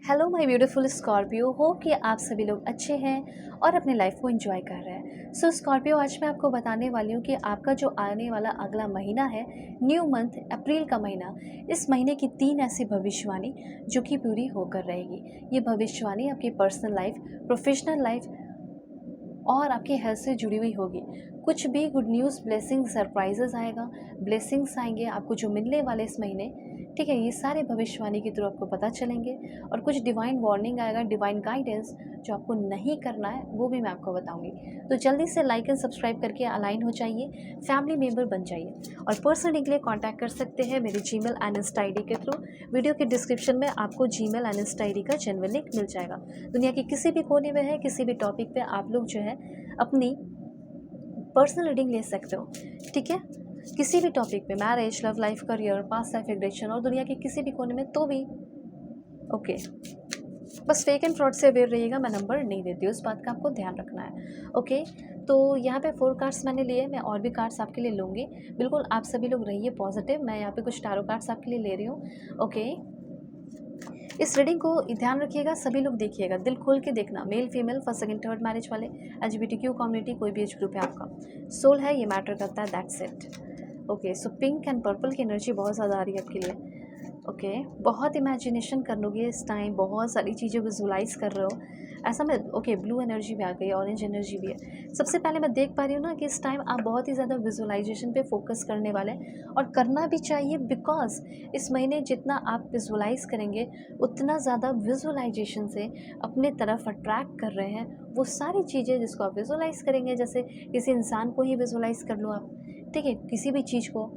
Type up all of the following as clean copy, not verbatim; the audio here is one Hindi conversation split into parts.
हेलो माय ब्यूटीफुल स्कॉर्पियो, हो कि आप सभी लोग अच्छे हैं और अपने लाइफ को एंजॉय कर रहे हैं। सो स्कॉर्पियो, आज मैं आपको बताने वाली हूँ कि आपका जो आने वाला अगला महीना है, न्यू मंथ अप्रैल का महीना, इस महीने की 3 ऐसी भविष्यवाणी जो कि पूरी होकर रहेगी। ये भविष्यवाणी आपकी पर्सनल लाइफ, प्रोफेशनल लाइफ और आपकी हेल्थ से जुड़ी हुई होगी। कुछ भी गुड न्यूज़, ब्लेसिंग, सरप्राइजेस आएगा, ब्लेसिंग्स आएंगे आपको जो मिलने वाले इस महीने। ठीक है, ये सारे भविष्यवाणी के थ्रू आपको पता चलेंगे और कुछ डिवाइन वार्निंग आएगा, डिवाइन गाइडेंस जो आपको नहीं करना है वो भी मैं आपको बताऊंगी। तो जल्दी से लाइक एंड सब्सक्राइब करके अलाइन हो जाइए, फैमिली मेम्बर बन जाइए और पर्सनली के लिए कॉन्टैक्ट कर सकते हैं मेरी Gmail and Insta I D के थ्रू। वीडियो के डिस्क्रिप्शन में आपको Gmail and Insta I D का जेन्युइन लिंक मिल जाएगा। दुनिया के किसी भी कोने में है, किसी भी टॉपिक पे आप लोग जो है अपनी पर्सनल रीडिंग ले सकते हो। ठीक है, किसी भी टॉपिक पे, marriage, love life, career, past life regression और दुनिया के किसी भी कोने में तो भी ओके। बस फेक एंड फ्रॉड से अवेयर रहिएगा, मैं नंबर नहीं देती हूँ, उस बात का आपको ध्यान रखना है। ओके, तो यहाँ पे 4 कार्ड्स मैंने लिए, मैं और भी कार्ड्स आपके लिए लूँगी। बिल्कुल आप सभी लोग रहिए पॉजिटिव। मैं यहाँ पे कुछ टैरो कार्ड्स आपके लिए ले रही हूँ। ओके, इस रीडिंग को ध्यान रखिएगा, सभी लोग देखिएगा, दिल खोल के देखना। Male female, first second third marriage वाले, एलजीबीटीक्यू कम्युनिटी, कोई भी एज ग्रुप है आपका, सोल है, ये मैटर करता है, that's it. Okay, so pink and purple की एनर्जी बहुत ज़्यादा आ रही है आपके लिए। ओके, बहुत इमेजिनेशन कर लोगे इस टाइम, बहुत सारी चीज़ें विजुलाइज कर रहे हो ऐसा में। ओके, ब्लू एनर्जी भी आ गई, ऑरेंज एनर्जी भी है। सबसे पहले मैं देख पा रही हूँ ना कि इस टाइम आप बहुत ही ज़्यादा विजुलाइजेशन पे फोकस करने वाले हैं और करना भी चाहिए, बिकॉज इस महीने जितना आप विजुलाइज करेंगे उतना ज़्यादा विजुलाइजेशन से अपने तरफ अट्रैक्ट कर रहे हैं वो सारी चीज़ें जिसको आप विजुलाइज करेंगे। जैसे किसी इंसान को ही विजुलाइज कर लो आप, ठीक है, किसी भी चीज़ को।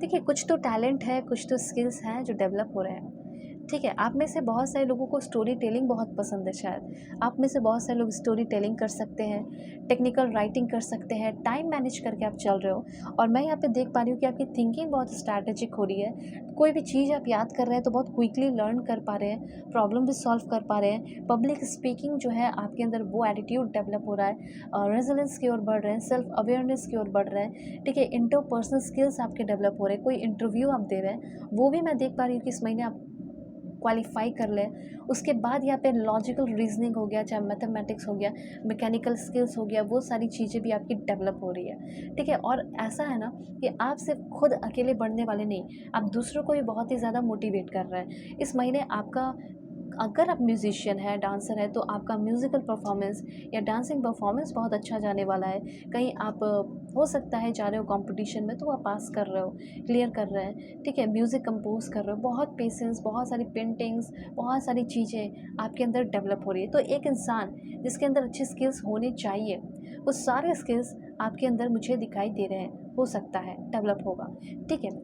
देखिए, कुछ तो टैलेंट है, कुछ तो स्किल्स हैं जो डेवलप हो रहे हैं। ठीक है, आप में से बहुत सारे लोगों को स्टोरी टेलिंग बहुत पसंद है, शायद आप में से बहुत सारे लोग स्टोरी टेलिंग कर सकते हैं, टेक्निकल राइटिंग कर सकते हैं, टाइम मैनेज करके आप चल रहे हो। और मैं यहाँ पे देख पा रही हूँ कि आपकी थिंकिंग बहुत स्ट्रैटेजिक हो रही है। कोई भी चीज़ आप याद कर रहे हैं तो बहुत क्विकली लर्न कर पा रहे हैं, प्रॉब्लम भी सॉल्व कर पा रहे हैं। पब्लिक स्पीकिंग जो है आपके अंदर वो एटीट्यूड डेवलप हो रहा है, रेजिलेंस की ओर बढ़ रहे हैं, सेल्फ अवेयरनेस की ओर बढ़ रहे हैं। ठीक है, इंटरपर्सनल स्किल्स आपके डेवलप हो रहे हैं। कोई इंटरव्यू आप दे रहे हैं वो भी मैं देख पा रही हूँ कि इस महीने आप क्वालिफाई कर लें। उसके बाद यहाँ पे लॉजिकल रीजनिंग हो गया, चाहे मैथमेटिक्स हो गया, मैकेनिकल स्किल्स हो गया, वो सारी चीज़ें भी आपकी डेवलप हो रही है। ठीक है, और ऐसा है ना कि आप सिर्फ खुद अकेले बढ़ने वाले नहीं, आप दूसरों को भी बहुत ही ज़्यादा मोटिवेट कर रहे हैं। इस महीने आपका, अगर आप म्यूजिशियन है, डांसर है, तो आपका म्यूज़िकल परफॉर्मेंस या डांसिंग परफॉर्मेंस बहुत अच्छा जाने वाला है। कहीं आप हो सकता है जा रहे हो कंपटीशन में तो आप पास कर रहे हो, क्लियर कर रहे हैं। ठीक है, म्यूज़िक कंपोज कर रहे हो, बहुत पेशेंस, बहुत सारी पेंटिंग्स, बहुत सारी चीज़ें आपके अंदर डेवलप हो रही है। तो एक इंसान जिसके अंदर अच्छी स्किल्स होनी चाहिए, वो सारे स्किल्स आपके अंदर मुझे दिखाई दे रहे हैं, हो सकता है डेवलप होगा। ठीक है,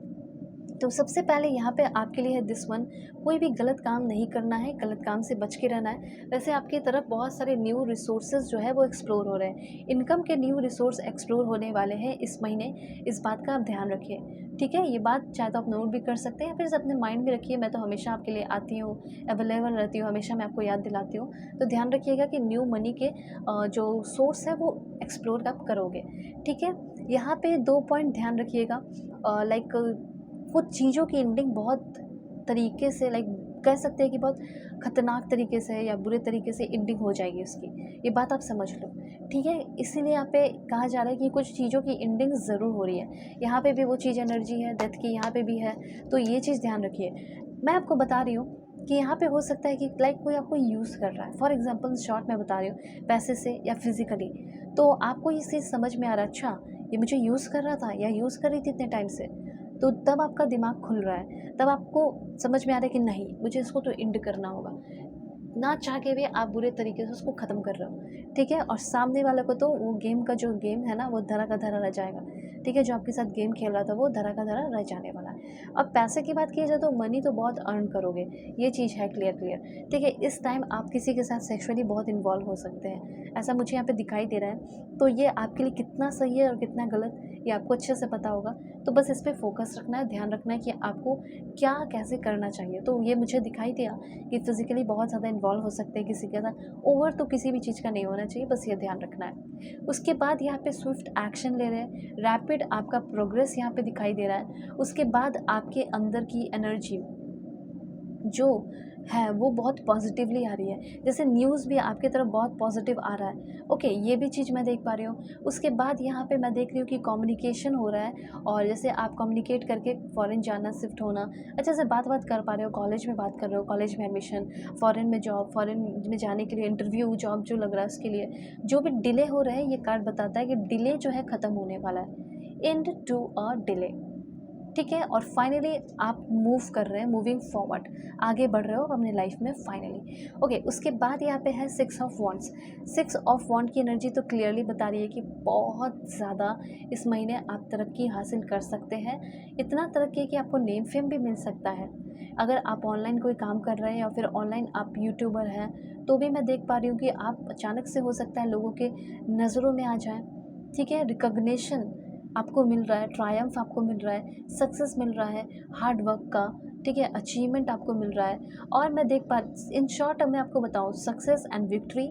तो सबसे पहले यहाँ पे आपके लिए है दिस वन, कोई भी गलत काम नहीं करना है, गलत काम से बच के रहना है। वैसे आपकी तरफ बहुत सारे न्यू रिसोर्सेज जो है वो एक्सप्लोर हो रहे हैं, इनकम के न्यू रिसोर्स एक्सप्लोर होने वाले हैं इस महीने, इस बात का आप ध्यान रखिए। ठीक है, ये बात चाहे तो आप नोट भी कर सकते हैं या फिर अपने माइंड में रखिए। मैं तो हमेशा आपके लिए आती हूँ, अवेलेबल रहती हूँ, हमेशा मैं आपको याद दिलाती हूँ। तो ध्यान रखिएगा कि न्यू मनी के जो सोर्स है वो एक्सप्लोर आप करोगे। ठीक है, यहाँ पे 2 पॉइंट ध्यान रखिएगा। लाइक कुछ चीज़ों की एंडिंग बहुत तरीके से, लाइक कह सकते हैं कि बहुत ख़तरनाक तरीके से या बुरे तरीके से एंडिंग हो जाएगी उसकी, ये बात आप समझ लो। ठीक है, इसीलिए यहाँ पे कहा जा रहा है कि कुछ चीज़ों की एंडिंग ज़रूर हो रही है। यहाँ पे भी वो चीज़ एनर्जी है, डेथ की यहाँ पे भी है, तो ये चीज़ ध्यान रखिए। मैं आपको बता रही हूँ कि यहाँ पे हो सकता है कि लाइक कोई आपको यूज़ कर रहा है, फॉर एग्जाम्पल शॉर्ट मैं बता रही हूँ, पैसे से या फिजिकली। तो आपको ये चीज़ समझ में आ रहा है, अच्छा ये मुझे यूज़ कर रहा था या यूज़ कर रही थी इतने टाइम से। तो तब आपका दिमाग खुल रहा है, तब आपको समझ में आ रहा है कि नहीं, मुझे इसको तो एंड करना होगा। ना चाह के भी आप बुरे तरीके से उसको ख़त्म कर रहे हो। ठीक है, और सामने वाले को तो वो गेम का जो गेम है ना वो धरा का धरा रह जाएगा। ठीक है, जो आपके साथ गेम खेल रहा था वो धरा का धरा रह जाने वाला है। अब पैसे की बात की जाए तो मनी तो बहुत अर्न करोगे, ये चीज़ है क्लियर क्लियर। ठीक है, इस टाइम आप किसी के साथ सेक्सुअली बहुत इन्वॉल्व हो सकते हैं, ऐसा मुझे यहाँ पे दिखाई दे रहा है। तो ये आपके लिए कितना सही है और कितना गलत, ये आपको अच्छे से पता होगा। तो बस इस पर फोकस रखना है, ध्यान रखना है कि आपको क्या कैसे करना चाहिए। तो ये मुझे दिखाई दिया कि फिज़िकली बहुत ज़्यादा इन्वॉल्व हो सकते हैं किसी के साथ, ओवर तो किसी भी चीज़ का नहीं होना चाहिए, बस ये ध्यान रखना है। उसके बाद यहाँ पे स्विफ्ट एक्शन ले रहे हैं, रैपिड आपका प्रोग्रेस यहाँ पे दिखाई दे रहा है। उसके बाद आपके अंदर की एनर्जी जो है वो बहुत पॉजिटिवली आ रही है, जैसे न्यूज़ भी आपकी तरफ बहुत पॉजिटिव आ रहा है। ओके, ये भी चीज़ मैं देख पा रही हूँ। उसके बाद यहाँ पे मैं देख रही हूँ कि कम्युनिकेशन हो रहा है, और जैसे आप कम्युनिकेट करके फ़ॉरेन जाना, शिफ्ट होना, अच्छे से बात कर पा रहे हो, कॉलेज में बात कर रहे हो, कॉलेज में एडमिशन, फ़ॉरेन में जॉब, फ़ॉरेन में जाने के लिए इंटरव्यू, जॉब जो लग रहा है उसके लिए जो भी डिले हो रहा है, ये कार्ड बताता है कि डिले जो है ख़त्म होने वाला है। एंड टू अ डिले, ठीक है। और फाइनली आप मूव कर रहे हैं, मूविंग फॉरवर्ड, आगे बढ़ रहे हो अपने लाइफ में फाइनली। ओके, उसके बाद यहाँ पे है 6 ऑफ वॉन्ड्स। 6 ऑफ वॉन्ड की एनर्जी तो क्लियरली बता रही है कि बहुत ज़्यादा इस महीने आप तरक्की हासिल कर सकते हैं। इतना तरक्की कि आपको नेम फेम भी मिल सकता है। अगर आप ऑनलाइन कोई काम कर रहे हैं या फिर ऑनलाइन आप यूट्यूबर हैं, तो भी मैं देख पा रही हूँ कि आप अचानक से हो सकता है लोगों के नज़रों में आ जाएं, ठीक है। रिकॉग्निशन आपको मिल रहा है, ट्रायम्फ आपको मिल रहा है, सक्सेस मिल रहा है हार्ड वर्क का, ठीक है, अचीवमेंट आपको मिल रहा है। और मैं देख पा, इन शॉर्ट मैं आपको बताऊँ, सक्सेस एंड विक्ट्री,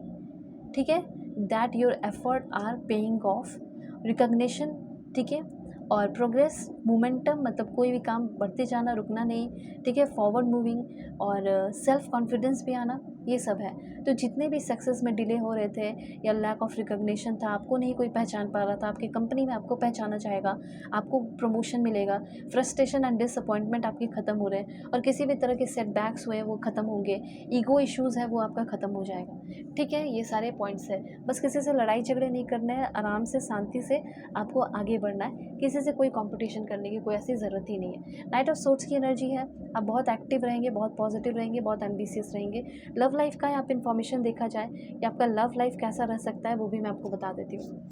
ठीक है, that your effort are paying off, recognition, ठीक है, और प्रोग्रेस, मोमेंटम, मतलब कोई भी काम बढ़ते जाना, रुकना नहीं, ठीक है, फॉरवर्ड मूविंग, और सेल्फ कॉन्फिडेंस भी आना, ये सब है। तो जितने भी सक्सेस में डिले हो रहे थे या लैक ऑफ रिकॉग्निशन था, आपको नहीं कोई पहचान पा रहा था, आपकी कंपनी में आपको पहचाना जाएगा, आपको प्रमोशन मिलेगा, फ्रस्ट्रेशन एंड डिसअपॉइंटमेंट आपकी ख़त्म हो रहे हैं, और किसी भी तरह के सेटबैक्स हुए वो ख़त्म होंगे, ईगो इश्यूज़ है वो आपका ख़त्म हो जाएगा, ठीक है। ये सारे पॉइंट्स है, बस किसी से लड़ाई झगड़े नहीं करने हैं, आराम से शांति से आपको आगे बढ़ना है, किसी से कोई कंपटीशन करने की कोई ऐसी ज़रूरत ही नहीं है। नाइट ऑफ सोर्ड्स की एनर्जी है, आप बहुत एक्टिव रहेंगे, बहुत पॉजिटिव रहेंगे, बहुत एम्बिशियस रहेंगे। लव लाइफ का यहाँ पे इन्फॉर्मेशन देखा जाए कि आपका लव लाइफ कैसा रह सकता है, वो भी मैं आपको बता देती हूँ।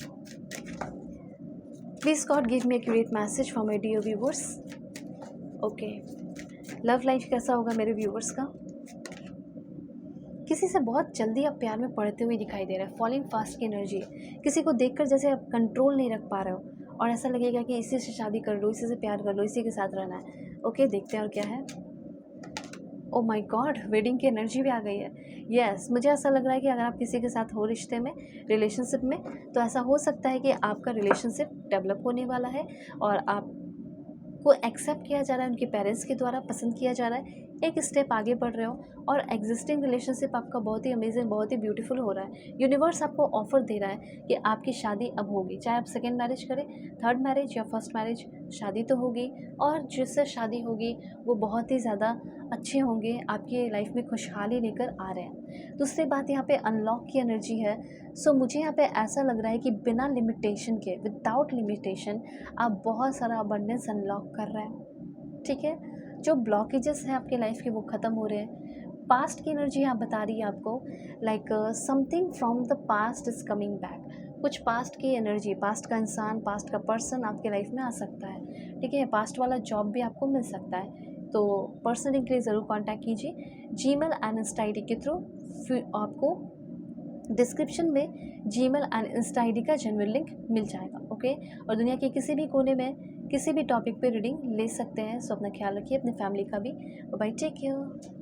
Please God give me accurate message for my dear viewers. Okay, love life कैसा होगा मेरे व्यूवर्स का? किसी से बहुत जल्दी आप प्यार में पड़ते हुए दिखाई दे रहा है, फॉलिंग फास्ट की एनर्जी है। किसी को देखकर जैसे आप कंट्रोल नहीं रख पा रहे हो, और ऐसा लगेगा कि इसी से शादी कर लो, इसी से प्यार कर लो, इसी के साथ रहना है। ओके, देखते हैं और क्या है। ओ माय गॉड, वेडिंग की एनर्जी भी आ गई है। यस, मुझे ऐसा लग रहा है कि अगर आप किसी के साथ हो रिश्ते में, रिलेशनशिप में, तो ऐसा हो सकता है कि आपका रिलेशनशिप डेवलप होने वाला है, और आपको एक्सेप्ट किया जा रहा है, उनके पेरेंट्स के द्वारा पसंद किया जा रहा है, एक स्टेप आगे बढ़ रहे हो, और एग्जिस्टिंग रिलेशनशिप आपका बहुत ही अमेजिंग, बहुत ही ब्यूटीफुल हो रहा है। यूनिवर्स आपको ऑफर दे रहा है कि आपकी शादी अब होगी, चाहे आप सेकेंड मैरिज करें, थर्ड मैरिज या फर्स्ट मैरिज, शादी तो होगी, और जिससे शादी होगी वो बहुत ही ज़्यादा अच्छे होंगे, आपकी लाइफ में खुशहाली लेकर आ रहे हैं। दूसरी बात, यहाँ पे अनलॉक की एनर्जी है। सो मुझे यहाँ पे ऐसा लग रहा है कि बिना लिमिटेशन के, विदाउट लिमिटेशन, आप बहुत सारा अबंडेंस अनलॉक कर रहे हैं, ठीक है। जो ब्लॉकेजेस हैं आपके लाइफ के वो ख़त्म हो रहे हैं। पास्ट की एनर्जी यहाँ बता रही है आपको, like something from the past is coming back. कुछ पास्ट की एनर्जी, पास्ट का इंसान, पास्ट का पर्सन आपके लाइफ में आ सकता है, ठीक है। पास्ट वाला जॉब भी आपको मिल सकता है, तो पर्सनली के लिए ज़रूर कॉन्टैक्ट कीजिए Gmail and Insta I D के थ्रू। फिर आपको डिस्क्रिप्शन में Gmail and Insta I D का जेन्युइन लिंक मिल जाएगा, ओके। और दुनिया के किसी भी कोने में किसी भी टॉपिक पे रीडिंग ले सकते हैं। सो अपना ख्याल रखिए, अपनी फैमिली का भी। Bye, take care.